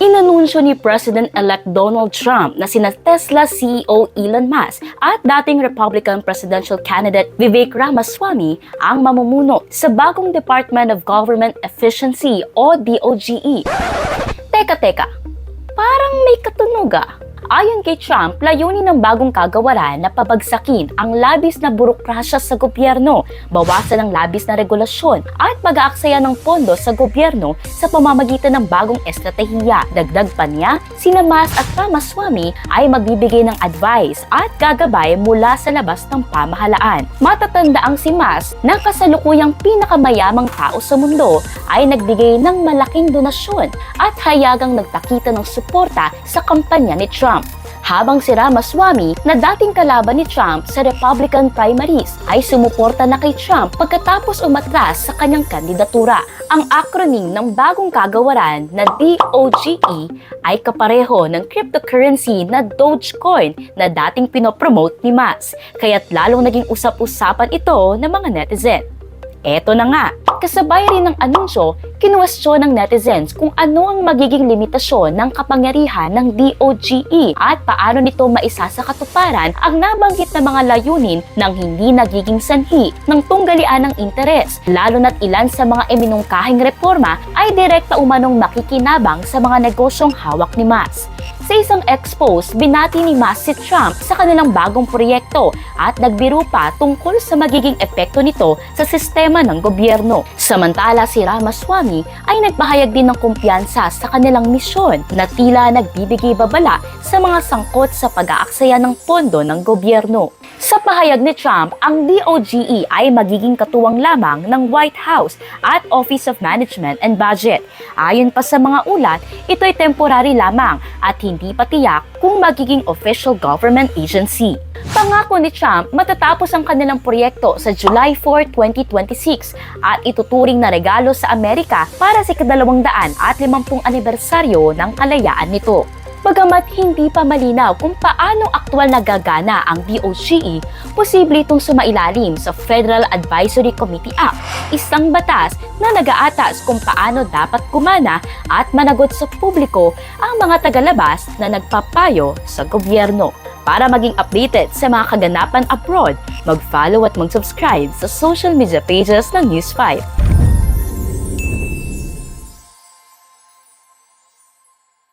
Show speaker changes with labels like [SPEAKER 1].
[SPEAKER 1] Inanunsyo ni President-elect Donald Trump na sina Tesla CEO Elon Musk at dating Republican presidential candidate Vivek Ramaswamy ang mamumuno sa bagong Department of Government Efficiency o DOGE. Teka, parang may katunog ah. Ayon kay Trump, layunin ng bagong kagawaran na pabagsakin ang labis na burokrasya sa gobyerno, bawasan ang labis na regulasyon at pag-aaksaya ng pondo sa gobyerno sa pamamagitan ng bagong estratehiya. Dagdag pa niya, sina Musk at Ramaswamy ay magbibigay ng advice at gagabay mula sa labas ng pamahalaan. Matatanda ang si Musk na kasalukuyang pinakamayamang tao sa mundo ay nagbigay ng malaking donasyon at hayagang nagpakita ng suporta sa kampanya ni Trump. Habang si Ramaswamy na dating kalaban ni Trump sa Republican primaries ay sumuporta na kay Trump pagkatapos umatras sa kanyang kandidatura. Ang acronym ng bagong kagawaran na DOGE ay kapareho ng cryptocurrency na Dogecoin na dating pinopromote ni Musk, kaya't lalong naging usap-usapan ito ng mga netizen. Eto na nga, kasabay rin ng anunsyo, kinuwestiyon ng netizens kung ano ang magiging limitasyon ng kapangyarihan ng DOGE at paano nito maisasakatuparan ang nabanggit na mga layunin ng hindi nagiging sanhi ng tunggalian ng interes, lalo na't ilan sa mga iminungkahing reforma ay direkta umanong makikinabang sa mga negosyong hawak ni Musk. Sa isang expose, binati ni Musk si Trump sa kanilang bagong proyekto at nagbiro pa tungkol sa magiging epekto nito sa sistema ng gobyerno. Samantala si Ramaswamy ay nagpahayag din ng kumpiyansa sa kanilang misyon na tila nagbibigay babala sa mga sangkot sa pag-aaksaya ng pondo ng gobyerno. Sa pahayag ni Trump, ang DOGE ay magiging katuwang lamang ng White House at Office of Management and Budget. Ayon pa sa mga ulat, ito ay temporary lamang at hindi pa tiyak kung magiging official government agency. Pangako ni Trump, matatapos ang kanilang proyekto sa July 4, 2026 at ituturing na regalo sa Amerika para sa ika-250 anibersaryo ng kalayaan nito. Bagamat hindi pa malinaw kung paano aktwal nagagana ang DOGE, posible itong sumailalim sa Federal Advisory Committee Act, isang batas na nag-aatas kung paano dapat gumana at managot sa publiko ang mga tagalabas na nagpapayo sa gobyerno. Para maging updated sa mga kaganapan abroad, mag-follow at mag-subscribe sa social media pages ng News 5.